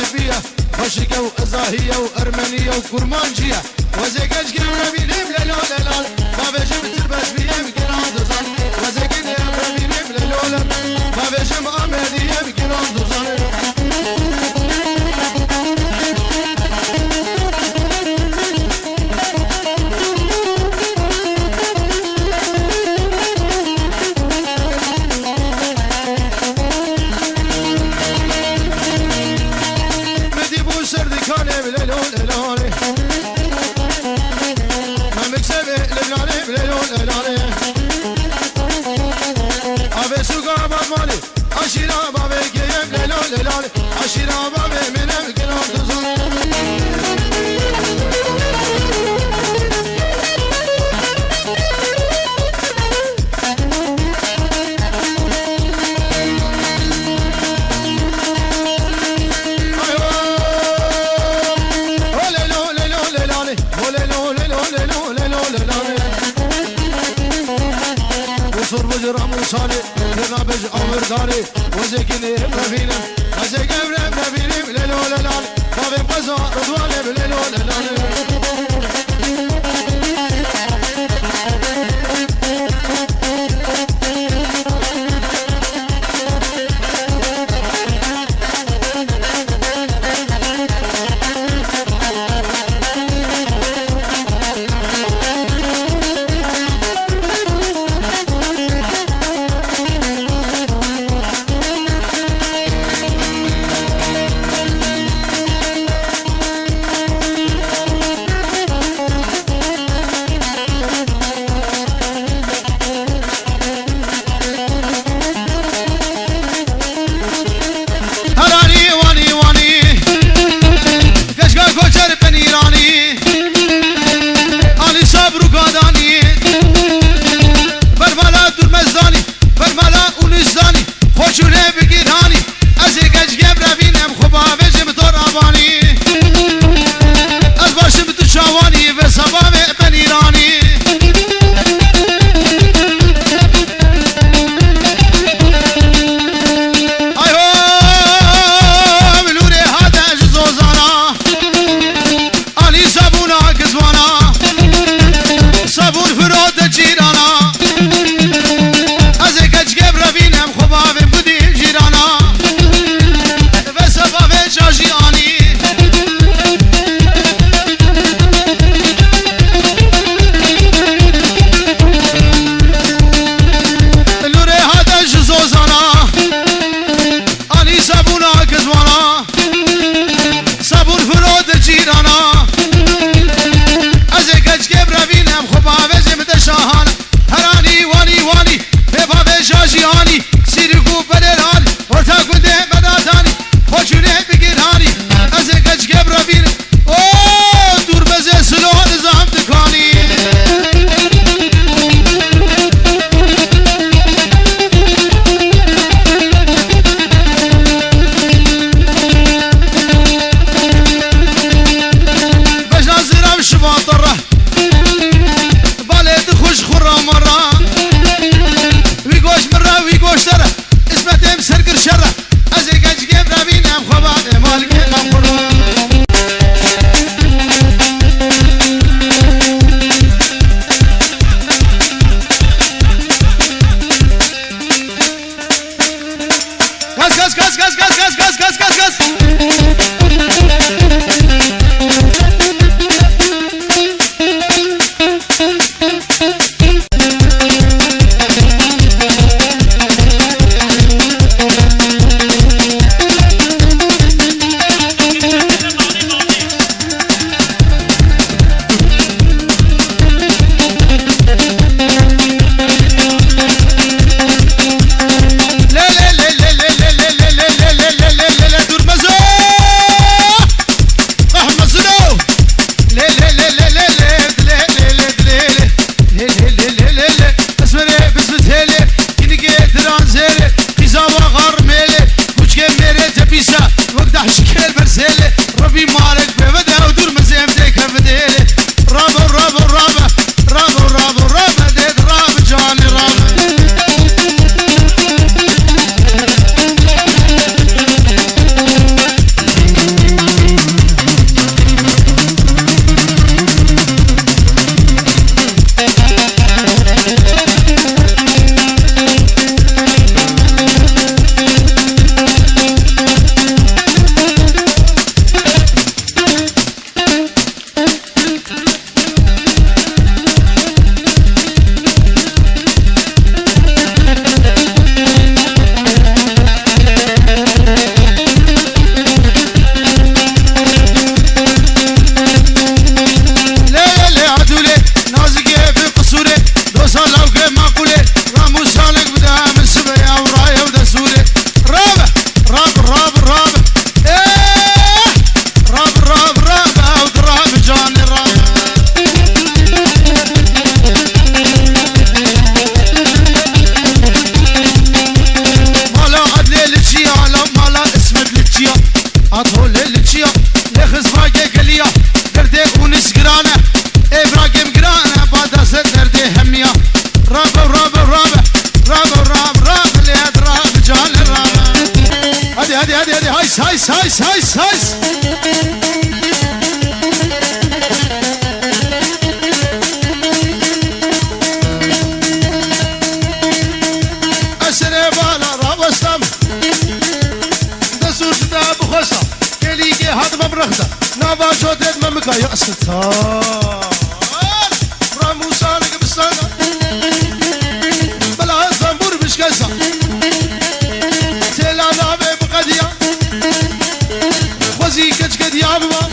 عربية وشقة وأزاهية وأرمنية وكرمانجية وزيقج قبل بينهم للولال ما بيجم تلبس بيهم قران دوزان وزيقج قبل بينهم للولال ما بيجم أمديهم قران دوزان Aşira babe geyem lelo lelale Aşira babe menem gelen tuzan Bujra musale, nabij amrdare, wazekine rabina, azekam rabinim lelo lelal, babem qaza radwale lelo lelal. كتشيا لخز باقي قليا دردي ونس قرانة إبراهيم قرانة بعد زد دردي هميا رابع رابع رابع رابع رابع رابع اللي هاد رابع جال الرابع هادي هادي هادي هادي هايس هايس هايس هايس هايس أسري بالا رابع سلام دسور جدا بخشة كليكي هاد مبرخدة نابا جودت ممكا يا ستار رامو سالك بستانا بلا زنبور بشكسة تيلا نابي بقديا وزي كج قد يابا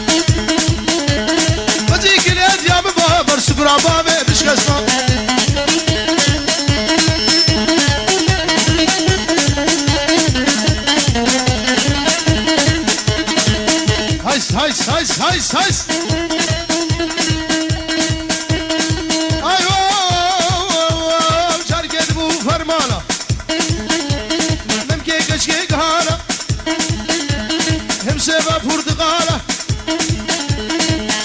وزي كليد يابا برسقرا بابي بشكسة هايس هايس هايس هايس هايس سبب برتقالة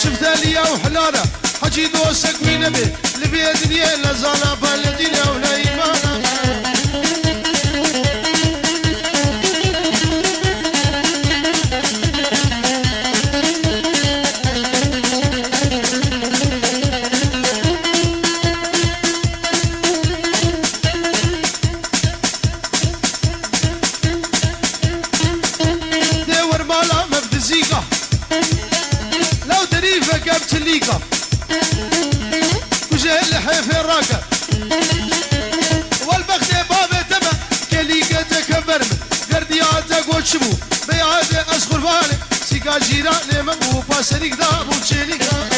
شفت ليا وحلالة حجي دوسك وين بي لبيا دنيا لزالة بلدينا ولا إيمانة تليكا وجه الحيف الراكب والبخت بابي تبع كليكا تكبر قردياتك وتشبو بيعادي أسخر بالي سيكا جيراني مبو باسريك دابو تشيليكا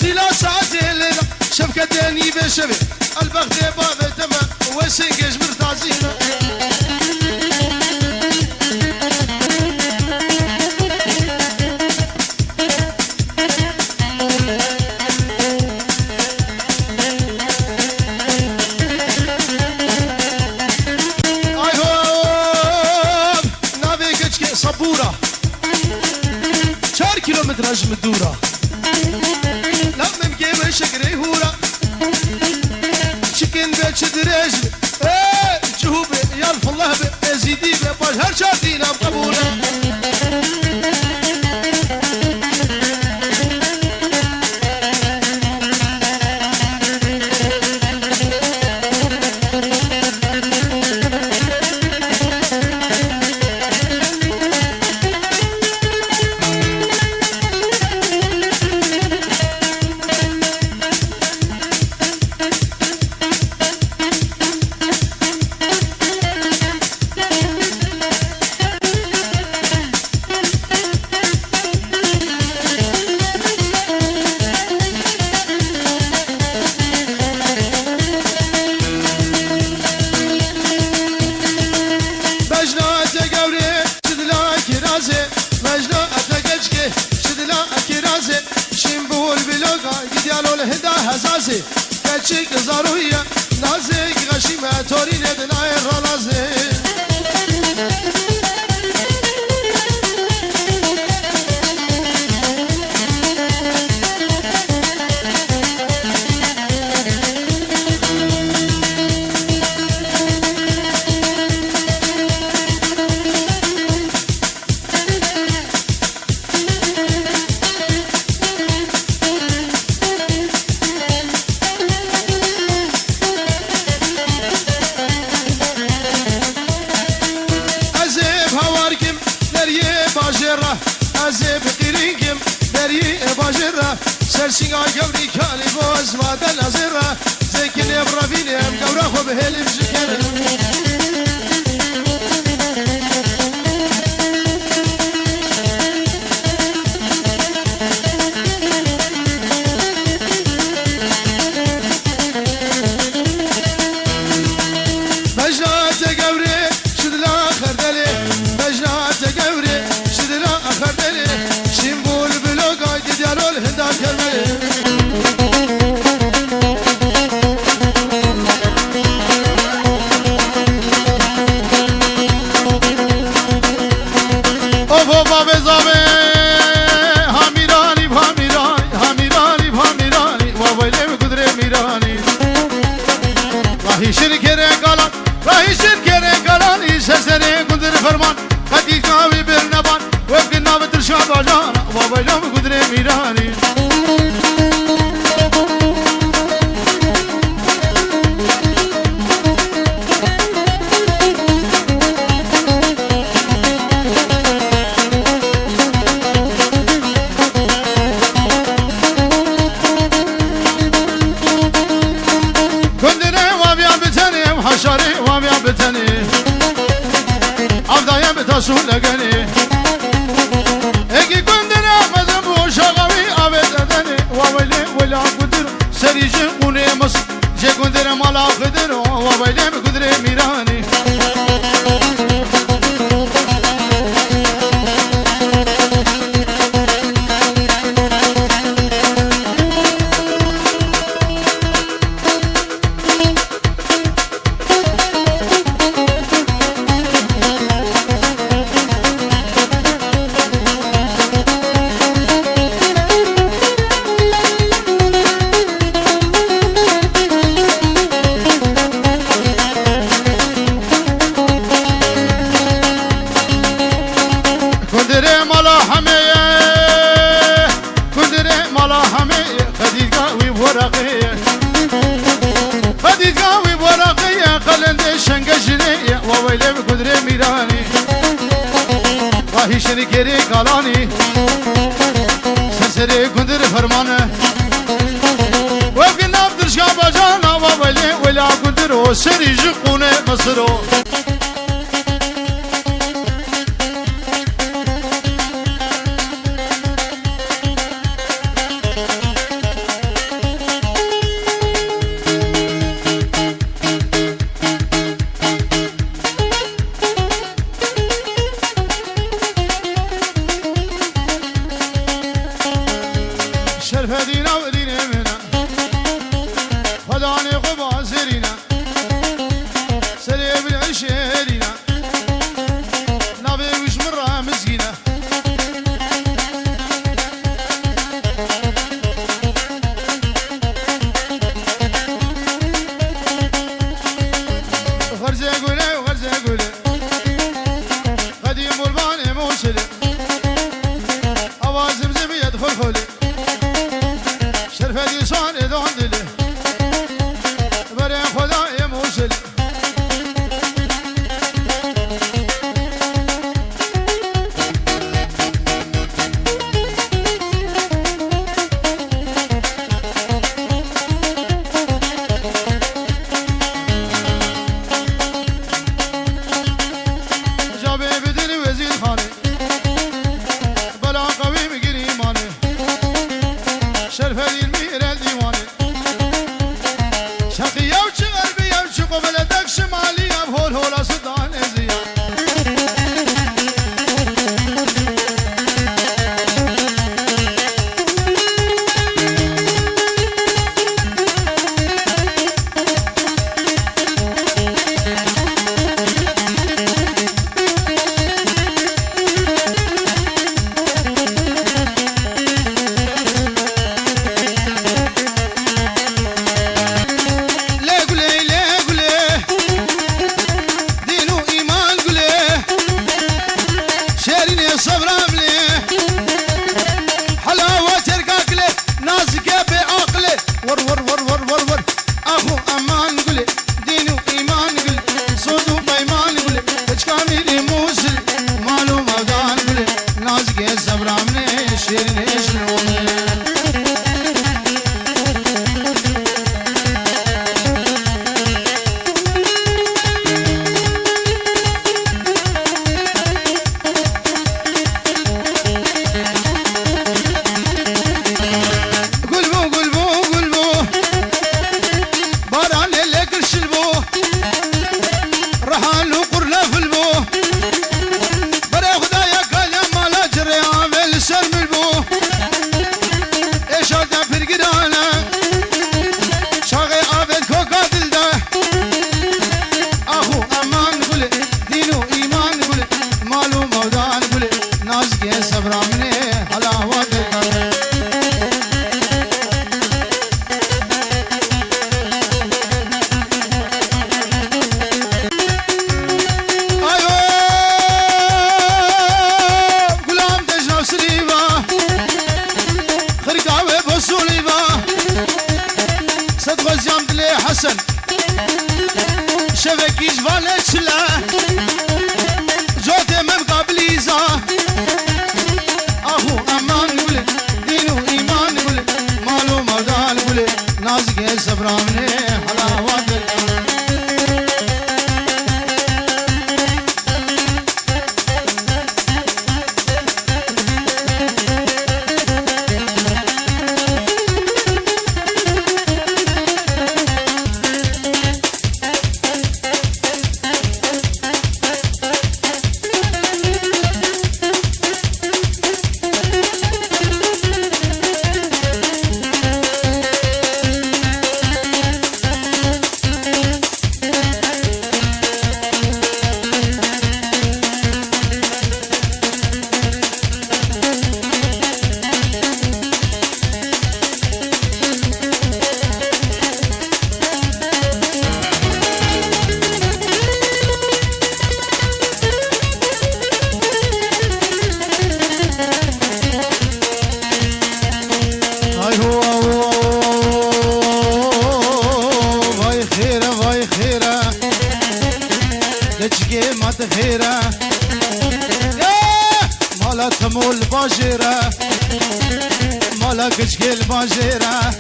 زيلا ساعتي الليلة شبكة داني بشبه البخت بابي تبع وسنقش مرتازينا صبورة 4 كيلومتر هجم الدورة لما مقيمة شكري هورة شكين بيت شدريج جهوبي يالف الله بزيدي باش هر شاردينا بقبولة هزازي كتشيك زاروية نازك غشيمة تورين ابناء الرلازي أزيب قرينكم دري باجرة سرسينا قبري كالي بوز ما دنازرة زيكن يبرافيني ام قورا خو بهلم شكرا bacana Babayla mı kudre mirani حشري وابيع بتني عبدا يبتسو لقني اكي كندنا مذنبو شغوي ابد ادني وويلي ولا قدر سريجي قوني مصر جي كندنا مالا قدر وويلي بقدر ميراني خديقاوي بورقية قلند شنقجنية وويلي بقدر ميراني راهي شركيري قالاني سرسري قدر فرمانه وفي نابدر شابا جانا وويلي ولا قدر سري جقوني مصرو شرفدينا ودينا منا خداني قبا سرينا سريب العشيرينا نبي وش مرة مسكينة غرزة قولي وغرزة قولي قديم والباني موسلي أوازم زمي يدخل خولي شرفدي صار يدون دلي بري خداي موسل جابي بدني وزير خاني بلا قوي مقري ماني شرفدي شقيا وشغل بيا وشقو بلدك شماليا بهول هولا صدان ازيا Sri حسن شبكي جبال شلا جوتي من قبل إيزا أهو أمان قولي دينو إيمان قولي مالو مودان قولي نازك سبرامني حلاوات كشكل باجيرة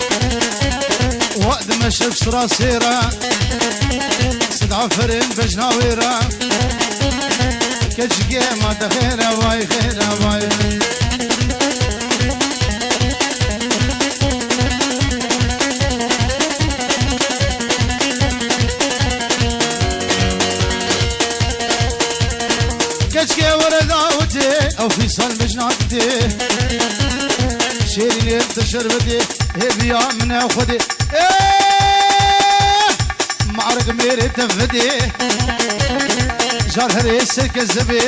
وقت ما شفت راسيرة سدع فرين بجناويرة كشكي ما تخيرة باي خيرة باي كشكي ورداوتي او في صل بجناوتي شيرين تشربتي هبيا من خدي معرق ميري تفدي جارهري السلك الزبي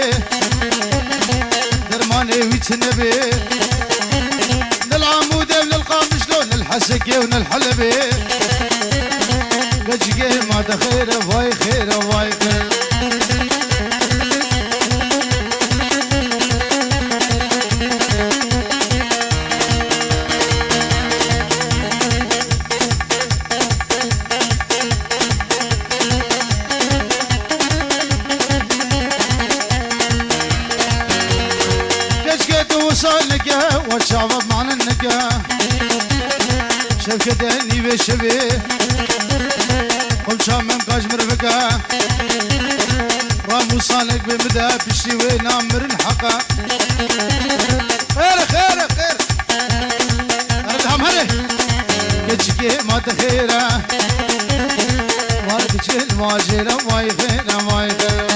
درماني ويتنبي للعمود وللقام شلون الحسكي ونالحلبي كجكي ما تخير باي خير باي خير والشعب معنا النكا شبكتني بشبي قل شامم قاجمر بكا رامو صالك بمدى بشي وينامر الحقا خير خير خير اردهم هري كتشكي ما تخيرا واردك الماجرة ما يخيرا ما يخيرا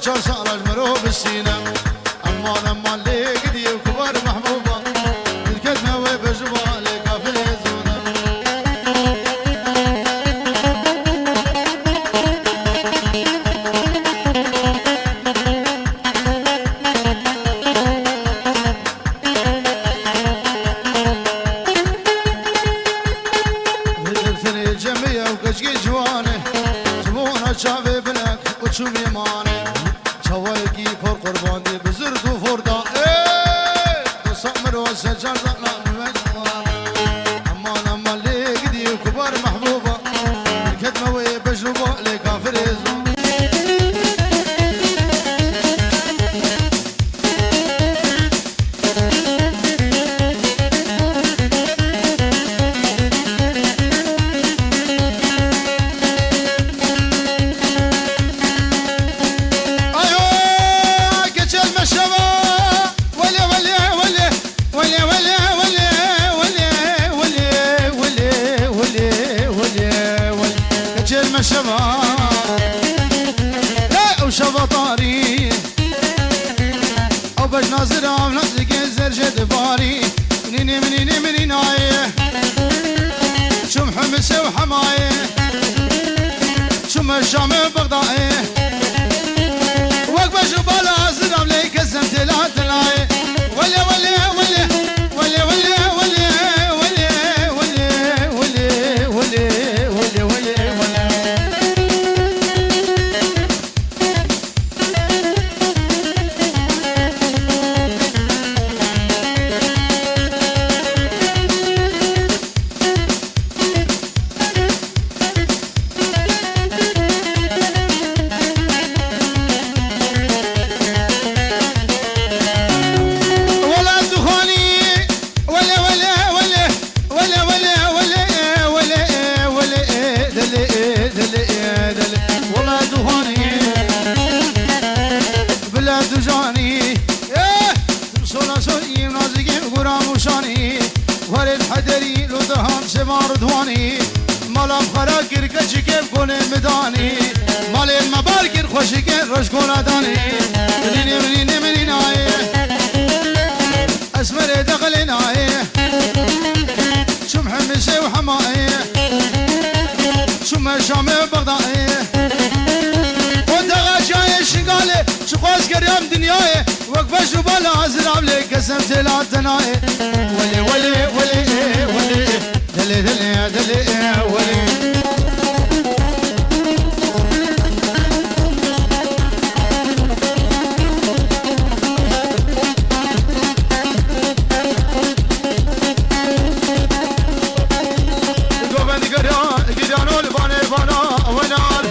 چار سالش مرو بسینم امان لیک دیو کبار محبوبا دلکت نوی بجوا لکافر زونم بدرتني الجميع وكشكي جواني جبونا شافي بلك وشوم يماني شوايكي فور قربان دي بزرد وفوردا ايه تصمر وسجر زقنا بمجموعة امان ليك دي كبار محبوبة الكدمة وي بجربة لكافر يزون الشباب وشبطاري او باش ناظر عم نازك زرجة باري منيني منيني منين عايه شم حمس وحمايه شم الشام بغدايه وقت باش بالا زر عم ليك الزمتلات العايه ولا ولا ولا ولا ولا ولا ولا ولا ولا ولا ولا ولا رضواني مالم خرا كركش كيف كون مداني مال المبارك خوش كيف رش كون داني منين منين منين عايه اسمر دخلنا عايه شم حمسي وحمايه شم شام بغدايه ودغا جاي شقاله شخوص كريم دنياي وقفش وبلا ازرع لك قسمت لا تناي ولي ولي ولي ولي دلي دلي دلي ولي قوبن قريانو لباني بانا ونال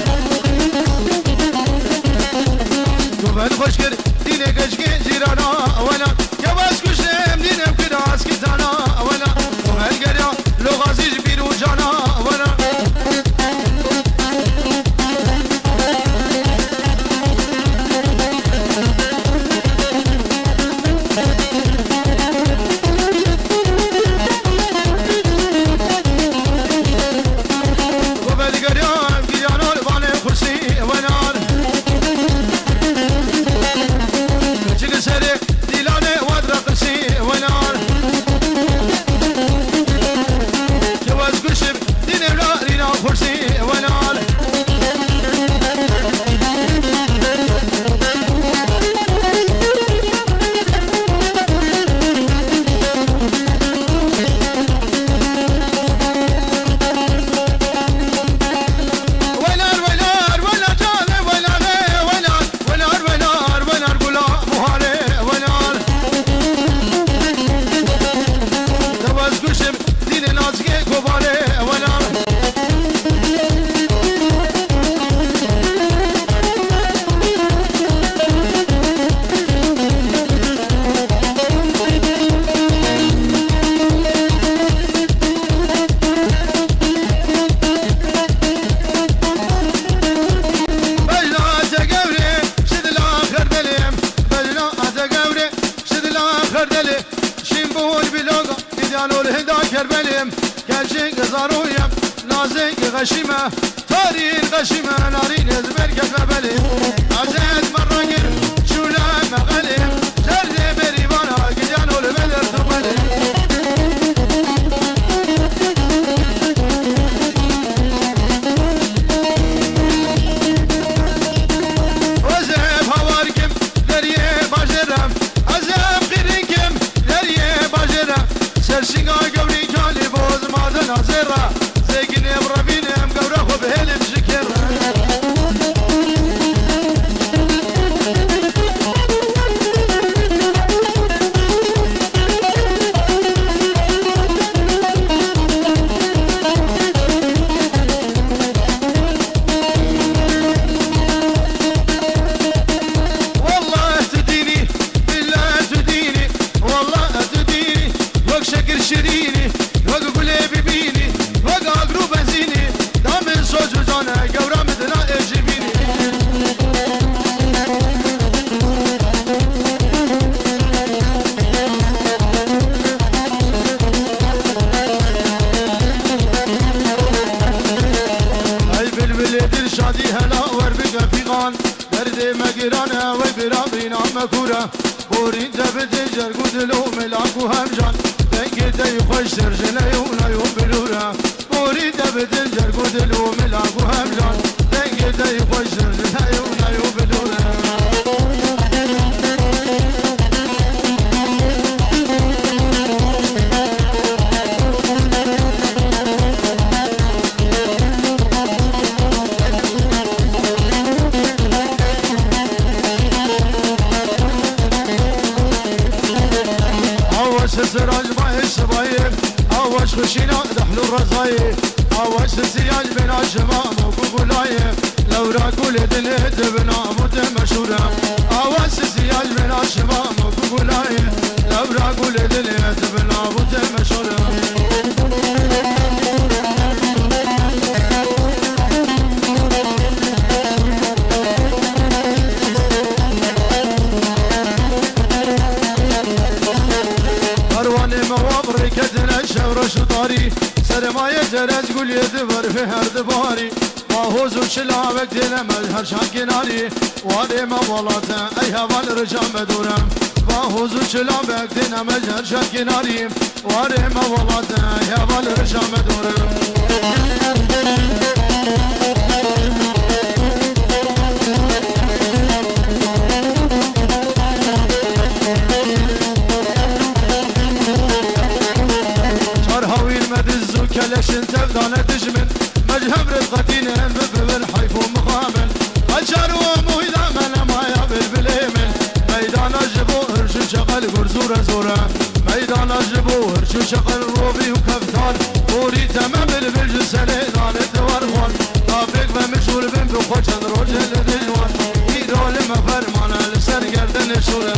قوبن خوشكر ديني قشكي جيرانا ونال يواز كشم دينم كراس كتانا ونال قوبن قريان لو غازي جبير وجانا ونال غشيمة تارين غشيمة نارين يزبر كفا بلي عزيز مرة قر شولا مغلي جرد بريبانا قجانو لبدر تقلي وزيب هواركم لريه باجرم عزيب قرنكم لريه باجرم سرشنقا قولي كالي بوز مادن عزيرا زيقني بربيني مقورة خو بهيلي بشكر والله تديني بالله تديني والله تديني وق شكر شريني وق قولي ببيني وق اقرو بنزيني دامن صوت وزانة قورة مدنا اجبيني هاي بلبلي شادي هلا وربك فيغان دردي مقرانة وبرابينا مكورة بورين دبت جرقود لو ملاك وهمجان تنقي دي خوش سرجنا يونا يوم بلورة بورين دبت جرقود لو ملاك وهمجان تنقي دي خوش سرجنا يونا يوم بلورة سراج باي الشبايب اواش خشينا دحلو الرزايب اواش السياج بين الشمام وقولايب لو راكو لدلت بنا موت مشهورة اواش السياج بين الشمام وقولايب لو راكو لدلت بنا موت مشهورة شطاري سرمایه درج گل یدور في هر دباري ماهوز وشلابك دينا مجهر شان كناري وادي ما ولاته اي هوال رجام بدورم ماهوز وشلابك دينا مجهر شان كناري وادي ما ولاته اي هوال رجام بدورم كلشن تبدان تجمن مجهب رزقتين ببل حيف ومقامل الشار ومويدا من ما يابل باليمن ميدان الجبو هرشو شغل غرزورة زورة ميدان الجبو هرشو شغل روبي وكفتان بوري تمام بالجسلي دانت ورغوان طابق بمشهور بن بخوشن روجل دجوان ايرو لما فرمانا لسر گردن شورة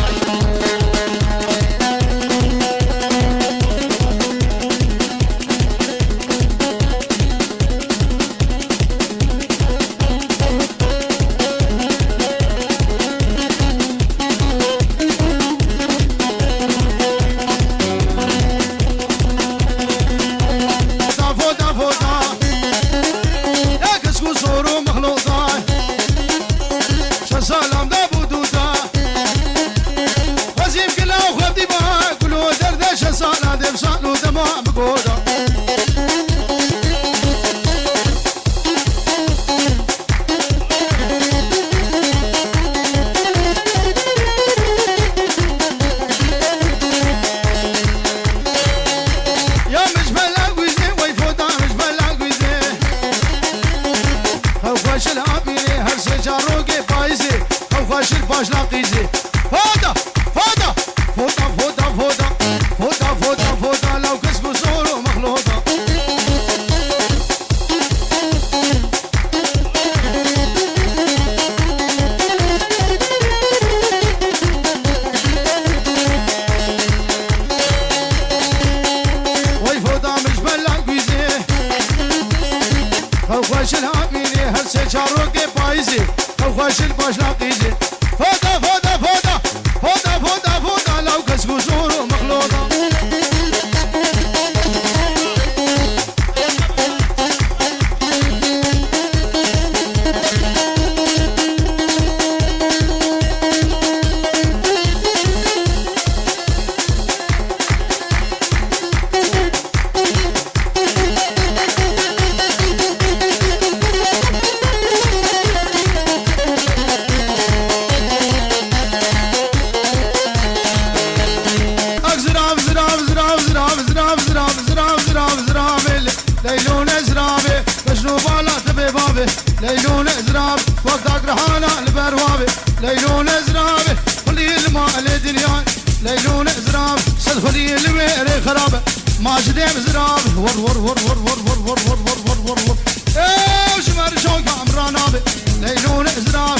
ليلون ازراب وقتك رهانة البروابي ليلون ازراب خلي الماء لدنيا ليلون ازراب صد خلي الميري خرابة ماجدي ازراب ور ور ور ور ور ور ور ور ور ور ور ور ايه شمر شوك عمرانابي ليلون ازراب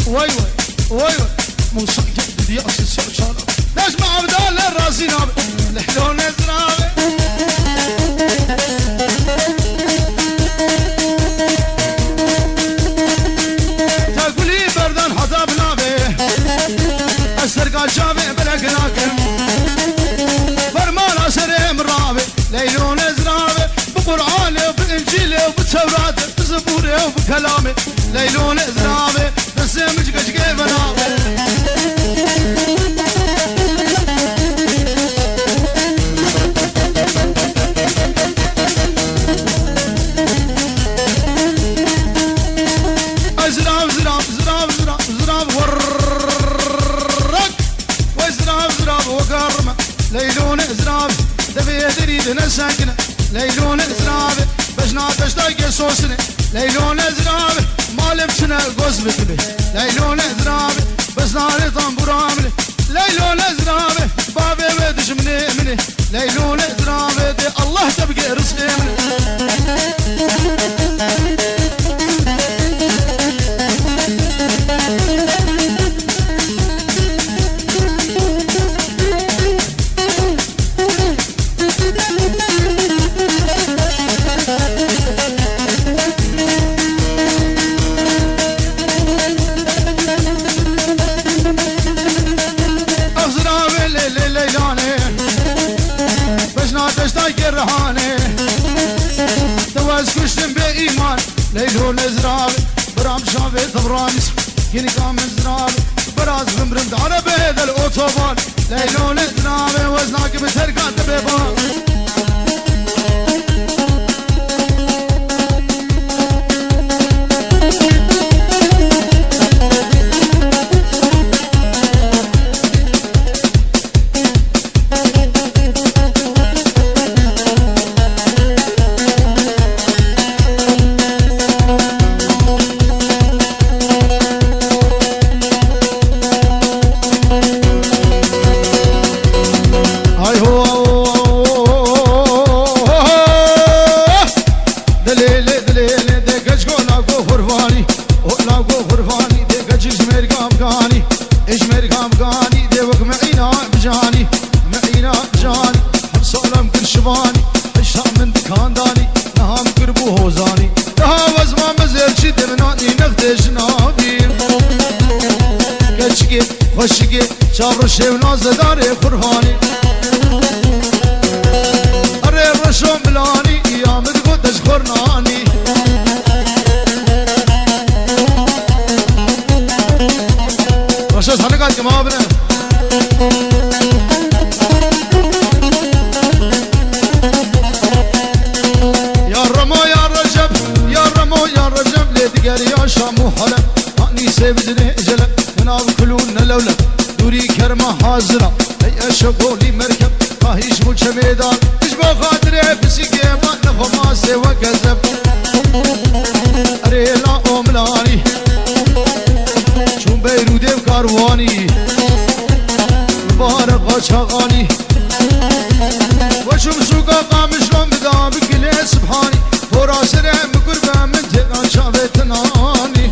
وي وي وي وي موسى جد دي اصل شرشارة نسمع بدال الراسي نابي ليلون ازراب السرقال شافي بلك راكم فرمان اسري مرابي ليلون ازرابي بقر بكلامي ليلون ازرابي بسمج كشكي بنامي ازراب زراب زراب زراب زراب ورك وازراب زراب وقرمه ليلون ازرابي دبي تريد نسكنه ليلون ازرابي بجنا تشتاق صوصني ليلون ازرابي مالبشنا قوس بتبي ليلون ازرابي بس ناري طنبوراملي ليلون ازرابي بابي بدش مني ليلون ازرابي دي الله تبقى رزقي مني ليلون ازرابي برام شافي ثبراني كيني كامل زرابي براز بمرمد على بيد الاوتوبان ليلون ازرابي وزناك بتركات بيبان شابر الشيوناز داري خرفاني أري الرشوم بلاني يا مدقود أشخرناني رشاز حركات كما بنا يا رمو يا رجب يا رمو يا رجب ليدقر يا شامو حلب أني سيبدني جلب مناب كلون لولب دوري كرمه حاضرة هي أشغولي مركب خاهيش ملش ميدان إشبو خاطري بسيقي ما نخو ما سوى كذب أريلا أملاني شون بيرودي بكارواني مبارك غاشغاني وشم سوقا قامش لهم بدا بكلي سبحاني فراسره مقربة من تلان شافتناني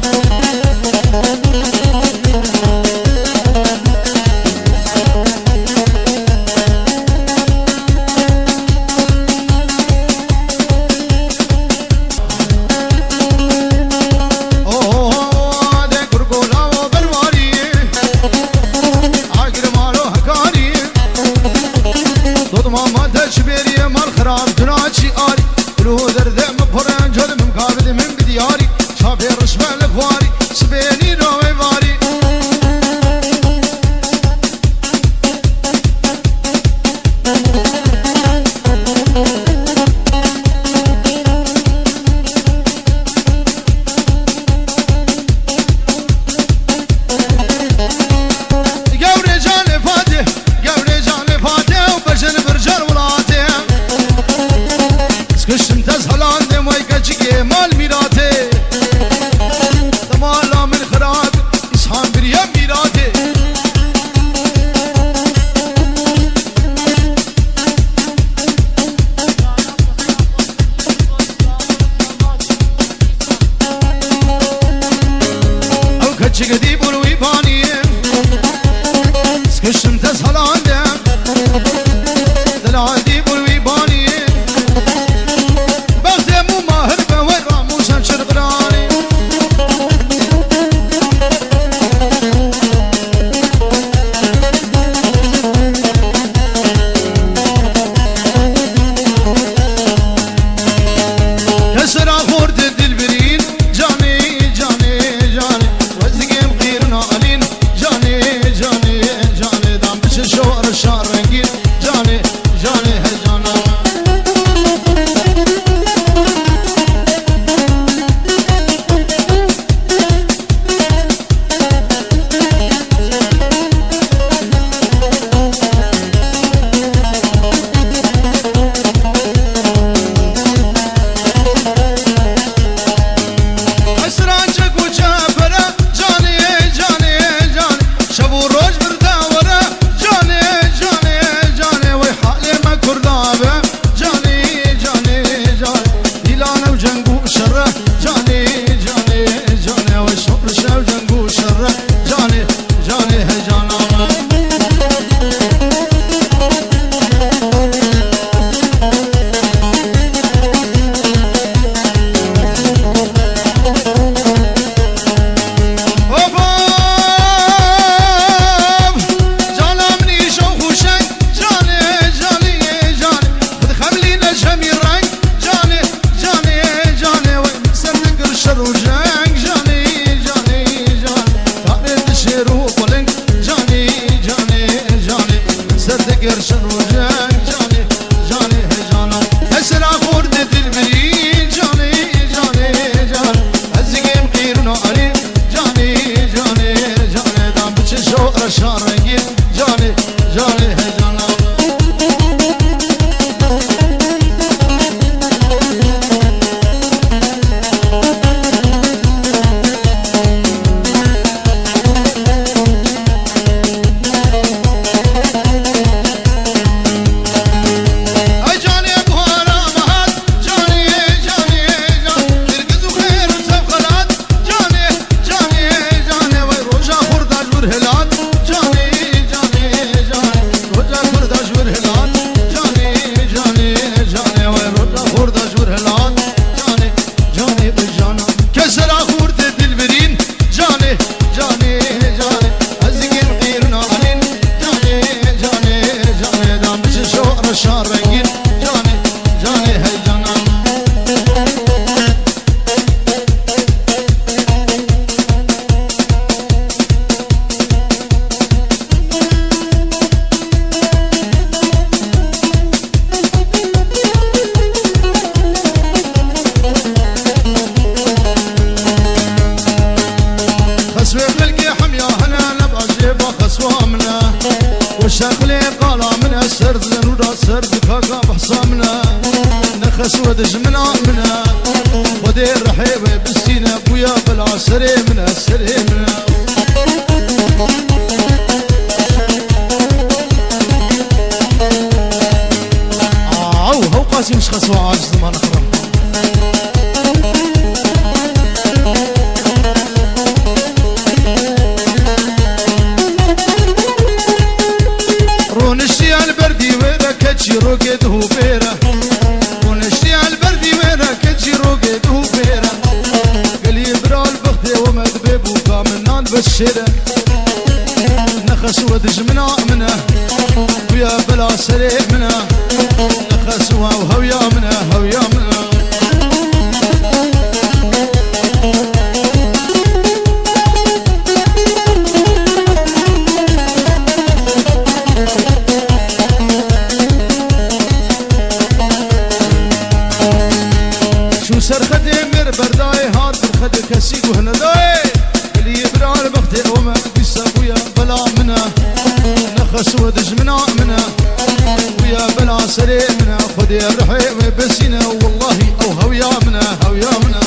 اسود جمنا منا ودي الرحيبه بالسينا بويا بلا سري منا سري منا هو قاسي مش خسوا عاجز ما نخرم رونشتي على البردي ويرا كتشي روكت هو بيرا رونشتي على البردي ويرا كتشي روكت هو بيرا قلي برا البختي ومدبب وكامنان بالشيرة نخس ودجمنا منه ويا بلا سريع منه نخسوا وهويا منه هويا منه شو سرخدي مر برداي هاد بالخد كسيق وهنداي اللي يبرع البختي وما قصة ويا بلا منه نخس ودجمنا منه ويا بلا سريع منه خدي الرحيم بسينا والله او هويا منه هويا منه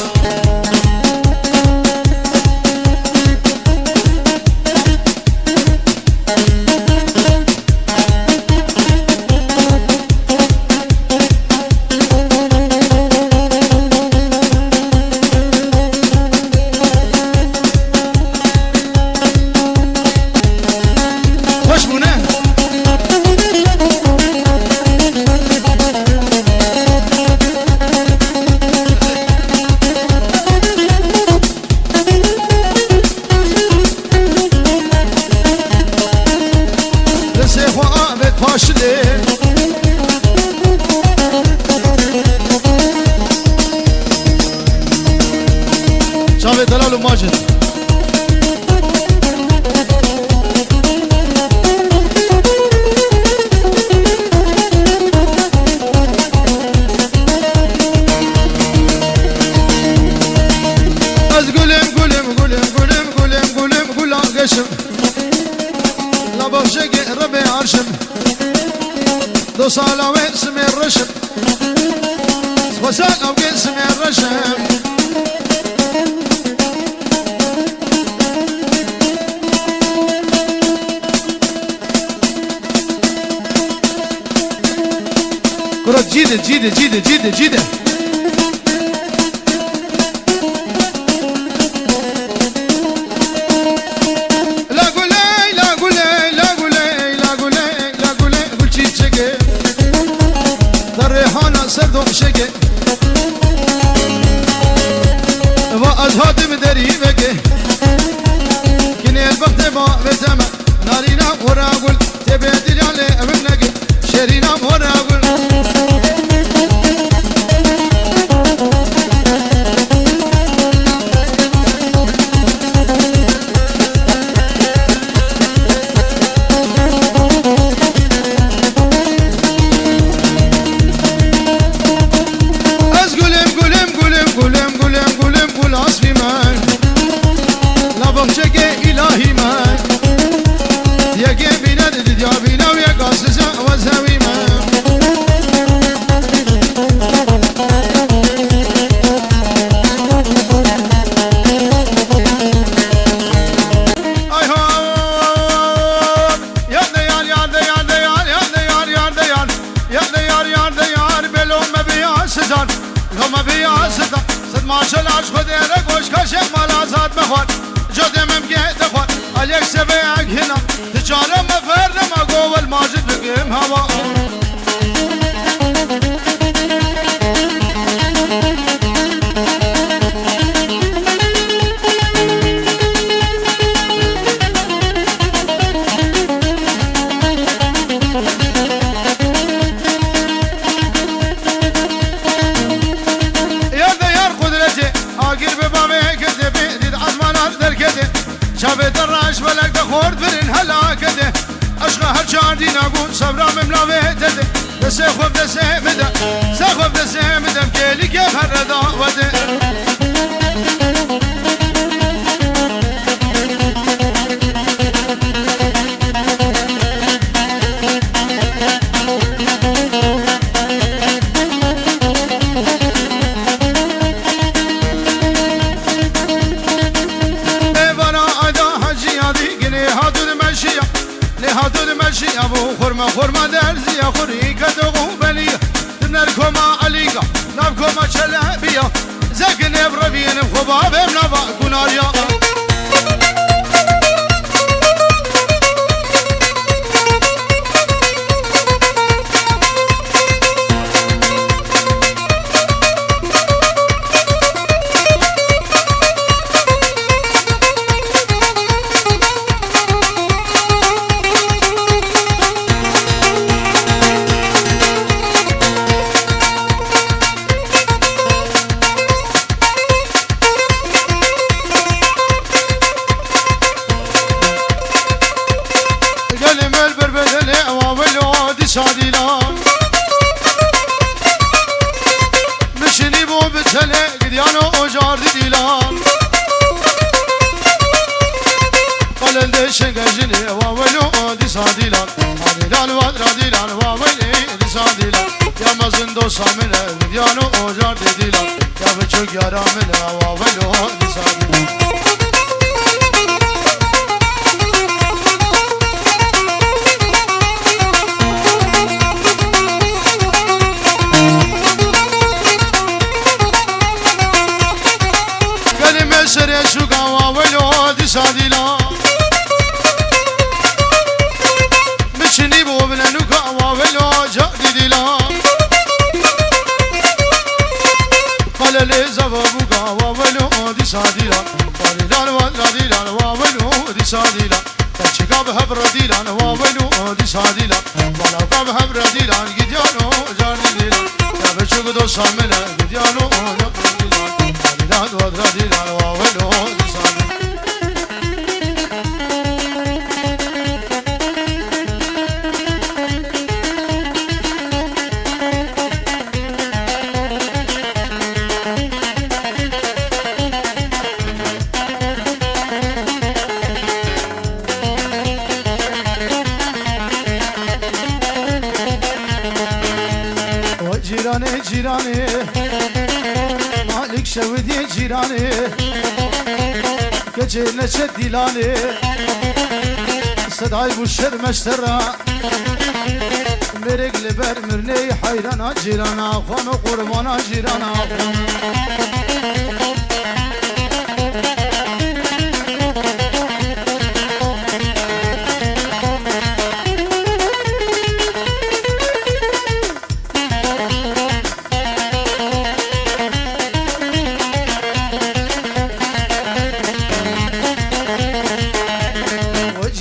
شافي دلال وماجد از قولم قشم لا بغشق ربي عرشم دو صالة واسمي الرشم وساقة واسمي الرشم كرة جيدة سردو شقي وأزهد مدري بقي كني البخت ما بسما نارينا وراقل تبيدي علي ابنقي شرينا وراقل لما بيا صد ما شاء الله خدي لك وش كشف ملازات مخوان جد ممكن تخوان عليك سبيعك هنا تجارة مفرد ما قوة الماجد بقيم هوا شافت الراش بلك دخورد برن هلاكته اشغى هالشاردين اقول صبرا مملاويته بسيخوف دسيمده سيخوف دسيمده بكيلي كيف هالرضا وده باشی ابو خورما خورما درزی خوری کدو بلی نرکوما علیگا نبکوما چله بیا زکن ابروینم خوبابم نبا کناریا شادیلان مشنی بو بچله گدیانو اجار دیلان قلل شنگجنی واولو دی شادیلان دیلان واد رادیلان واولی دی شادیلان یا مزندو سامنه گدیانو اجار دیلان یا بچو یارامنه واولو دی شادیلان سر شوقا واولو دي شاديلا مشني بو بلنوكا واولو جادي ديلا قال لي زبابوكا واولو دي شاديلا قال ودراديلا واولو دي شاديلا تشكا بهبر ديلا واولو دي شاديلا ولا بهبر ديلا جديانو جادي ديلا يا بشوق دو شامل جديانو جادي ودراديلا واولو جيراني مالك شودي جيراني كجينا شديلاني صداي بوشر مشترا مرق لبر مرني حيرانا جيرانا خانو قربانا جيرانا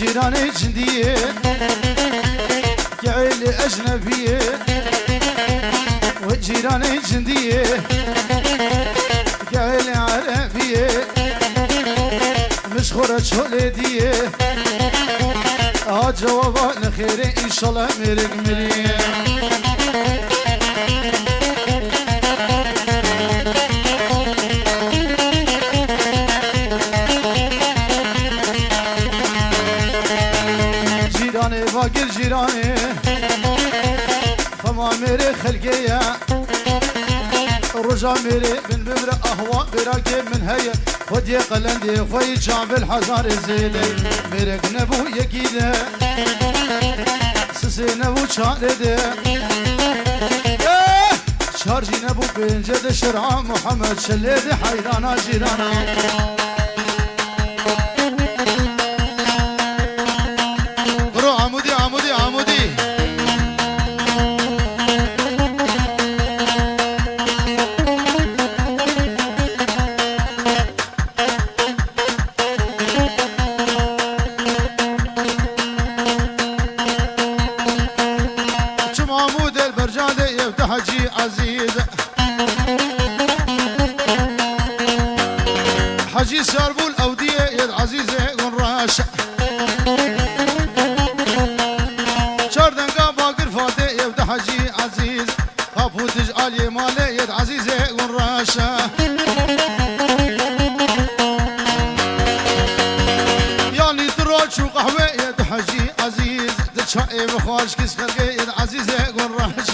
جيراني جندية كعيلي أجنبية وجيراني جندية كعيلي عربية مشخورة شولدية جوابا نخيري إن شاء الله مرق مريم باقر جيراني فما ميري خلقية رجا ميري من بمرق أهواء براكي من هيا ودي قلندي خوي جاب الحزار الزيلي ميرك نبو يكيدة سسي نبو شاردة شارجي نبو بنجد شرع محمد شليد حيرانا جيرانا حجي عزيز حجي ساربول أودية يد عزيزة قنراش شاردن باقر فاتي يبدا حجي عزيز خافو تجعل يمالي يد عزيزة قنراش يعني تروج وقهوة يد حجي عزيز تشعي بخواش كس خلقي يد عزيزة قنراش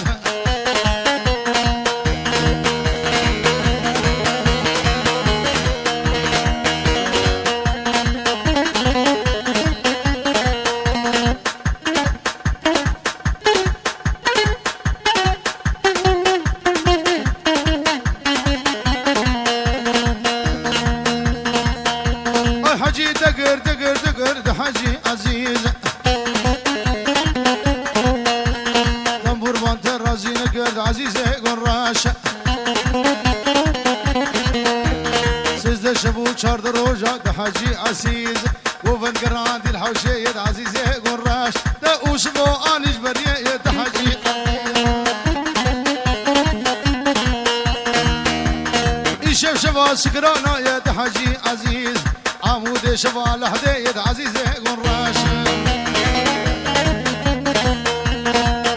حاجی عزیز تنبور بانت رازی نکرد عزیزه گراش سزده شبو چارد روژا ده حاجی عزیز وفن قران دي الحوشي يد عزيزي قراش ده وشبو انيش بريه يد حاجي يشوف شبا سكرانا يد حاجي عزيز عمود شبا لحده يد عزيزي قراش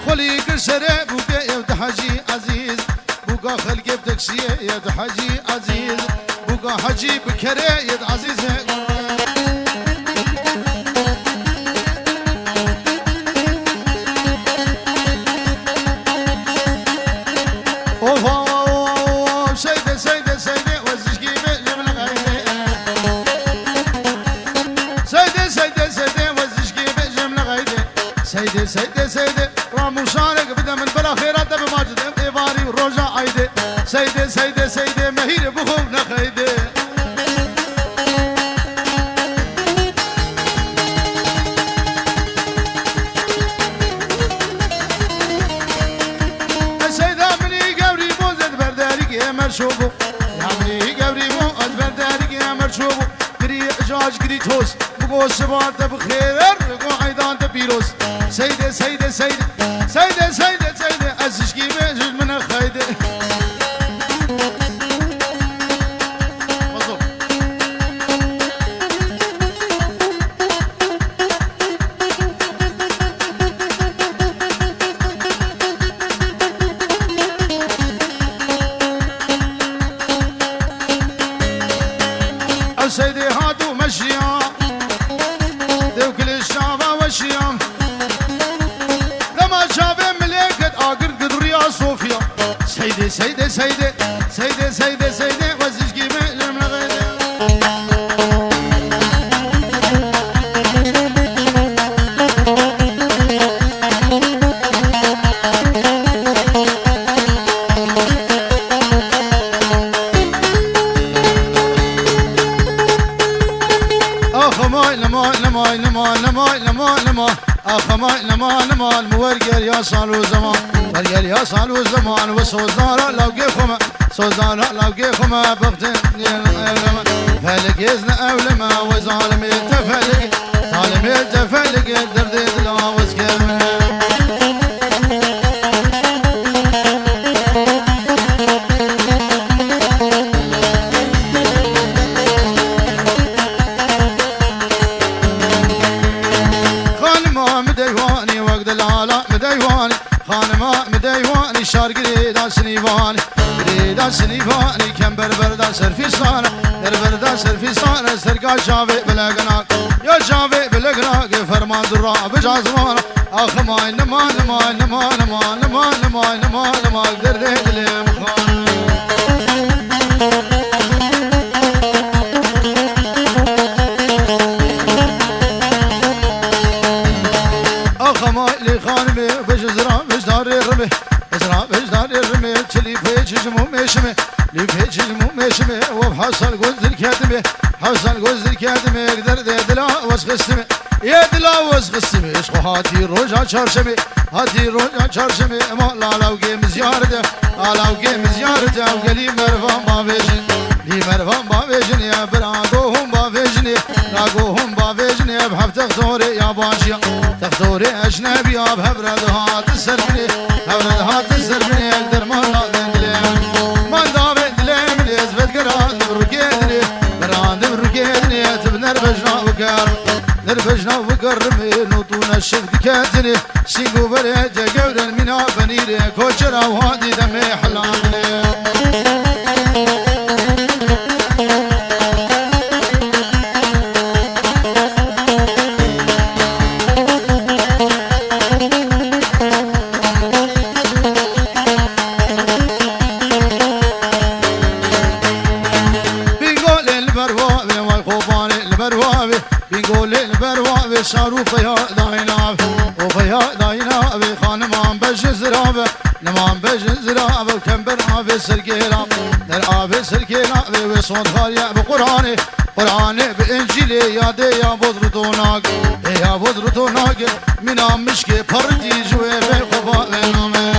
خلي كرشري بوكا يد حاجي عزيز بوكا خلقي بتكسيه يد حاجي عزيز بوكا حاجي بكري يد عزيزي سيدي سيدي سيدي رامو شارك بدا من بلا خيرات بماجد ايفاري وروجا عيدي سيدي سيدي سيدي مهير بخوفنا خيدي السيدة مني قبري مو زد بردارك يا مرشوبو يا مني قبري مو زد بردارك يا مرشوبو قري اجاج قري توس بقو سبات بخير بقو عيدان تبيروس سيدي سيدي سيدي سيدي سيدي سيدي أزشكي بيجل من خيدي مظلوم سيدي هادو مشيا دو كل الشعب وشيام صوفيا سيدي سيدي سيدي سيدي سيدي سيدي وزيش قيمة من غيري اخ ماي لماي لماي لماي لماي لماي لماي اخ ماي لماي لماي المورقر يا صالو زمان ورقل يا صالو زمان وصوزارا لو قيخما صوزارا لو قيخما بغتن فلق يزن اولما وظالم يتفلق ظالم يتفلق دردي دلا وسكرمه شار قريدا سنيفاني قريدا سنيفاني كم بربردا سرفيسانا بربردا سرفيسانا سرقا شافي بلقناك يا شافي بلقناك فرمان درا بجازمانا اخ ماي نما نما نما نما نما نما نما نما دردي دلي مخان اخ ماي لي خانمي بجزرا بجداري رمي الرمي تلي فيج جمو مشمي لي فيج جمو مشمي وبحصل جوز الكاتمي حصل جوز الكاتمي قدر دلا وسخسمي يا دلا وسخسمي ايش هاتي روجا شرشمي هاتي روجا شرشمي ما لا لو جيم زيارته لا جيم زيارته وقلي مرفان بافيجن لي مرفان بافيجن يا براغوهم بافيجني راغوهم بافيجني بحب تخطوري يا باشيا تخطوري اجنبي يا بهبرد هات السربني هبرد هات السربني اقدر مرة دندلي ما دابي دلي من يزفت قران بركيدني قران بركيدني تبنر بجنا وكرم نرفجنا وكرمي نوطونا الشفت كاتني سيقو بريجا قولا منا بنيري كوشرا وهادي دمي حلامني شارو فيا داينا وفيا داينا خانمان بجزرابه نمان بجزرابه وكمبر عافي سرقيلا در عافي سرقيلا وصوت خاليا بقراني قرآن بإنجيل يا دي يا بودرتوناك يا بودرتوناك من عمشك پردي جوه في خفا نامه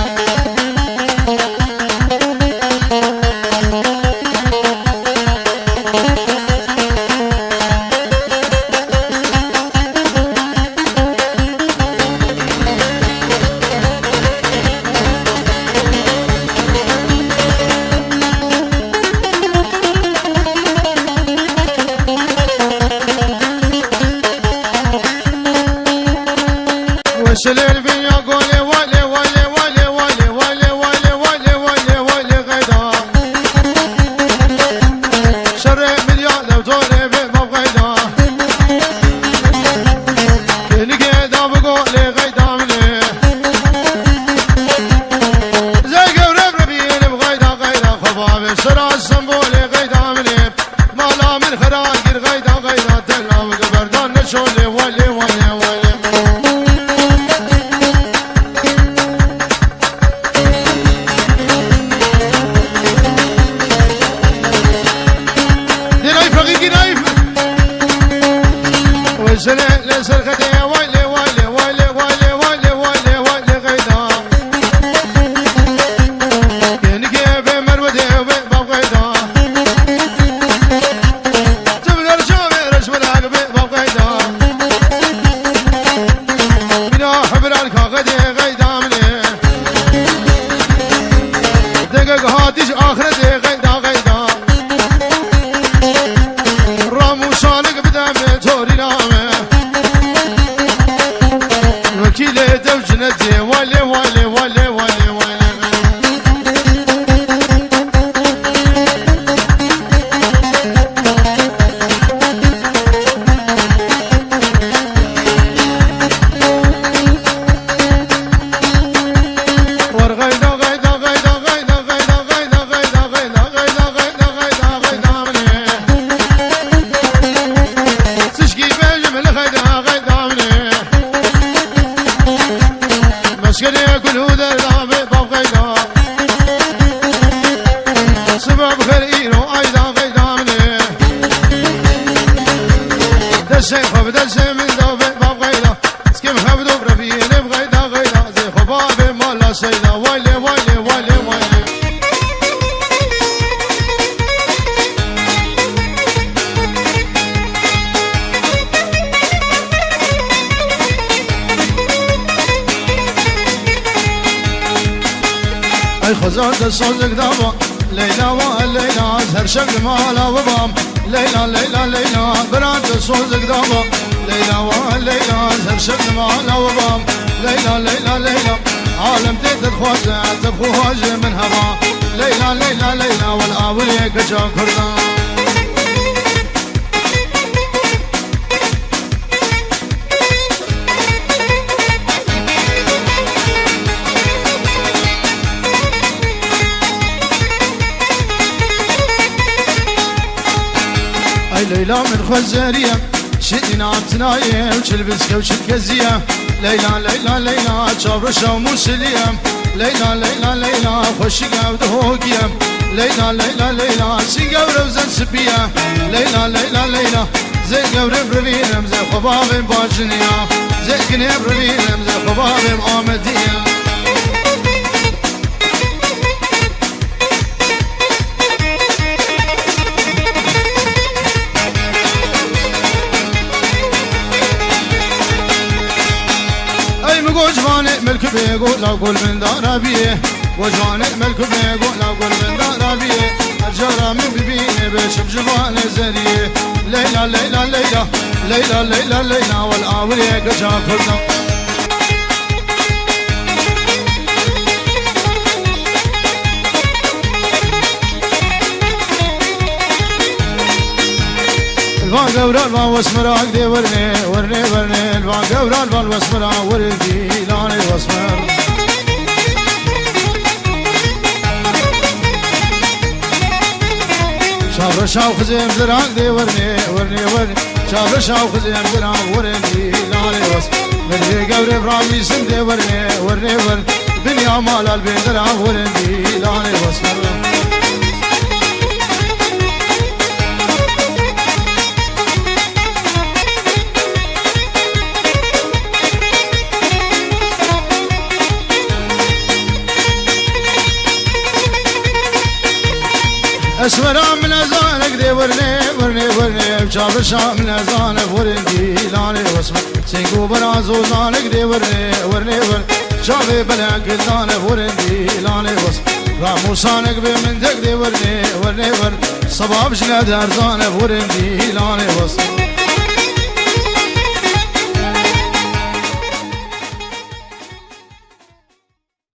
وشلل بيا قولي ولي ولي ولي ولي ولي ولي ولي ولي ولي غيدا شرع مليون لو تولي بما غيدا كل قيدا بقولي غيدا مني زي قورب ربيني بغيدا غيدا خفافي شرع السنبولي غيدا مني مالا من خراقر غيدا غيدا تلا وقبردان نشولي ولي ولي ولي وزلل سرقتي ويلي ويلي ويلي ويلي ويلي ويلي ويلي غيدا ينقي بمرودي وباب غيدا تبدأ الشامي رسم العقبي باب غيدا بنا حبر الكاغدي غيدا مني دقق هاتيش آخرتي غيدا غيدا رامو شانق بدم توري نامي وكيلة دوجنتي ولي ولي ولي ولي ولي ورغيدا غيدا غيدا غيدا غيدا غيدا غيدا غيدا غيدا غيدا غيدا غيدا مني تشكي بجمل غيدا غيدا مني مسكني كل هذا الرابع باب غيدا سبب خير ايضا غيدا مني دسي خب دسي من دوبي باب غيدا سكيم خبدو برفيني بغيدا غيدا زي خبابي مالا سيدا ويلي ويلي ويلي ويلي اي خزان صوزك دابا ليلى والليلى زهر شكل مالا وبام ليلى ليلى ليلى براد صوزك دابا ليلى والليلى زهر شكل مالا وبام ليلى ليلى ليلى عالم تيت الخوزة تبخوج من هوا ليلى ليلى ليلى والآولية كجا كردان ليلى من خزارية شئنا عبتناية وشلبس كوشت كزية ليلى ليلى ليلى شابرشة وموسلية ليلى ليلى ليلى خوشقة ودهوقية ليلى ليلى ليلى سيقة وروزن سبية ليلى ليلى ليلى زي قورب ربينم زي خبابي باجنية زي قنيب ربينم زي خبابي مآمدية وجواني ملك بيقول اقول من دارابيه وجواني ملك بيقول اقول من دارابيه الجرى من ببيني بشب جبال زريه ليلى ليلى ليلى ليلى ليلى ليلى والاوليه قجا كردم الباقة ورالبان واسمر دي ورني ورني ورني الباقة ورالبان واسمر وردي لاني واسمر شابر شاو خزيم زرعك دي ورني ورني ورني شابر شاو خزيم زرعك وردي لاني واسمر من قبر برامي سندي ورني ورني ورني دنيا مال البين زرعك وردي لاني واسمر اسورا من ازانك دي ورني ورني ورني بشاب الشام من ازانك ورندي لاني واسمع سينكو برازو زانك دي ورني ورني ورني شافي بلاك زانك ورندي لاني واسمع راموسانك بمنتك دي ورني ورني ورني صباب جناد ارزانك ورندي لاني واسمع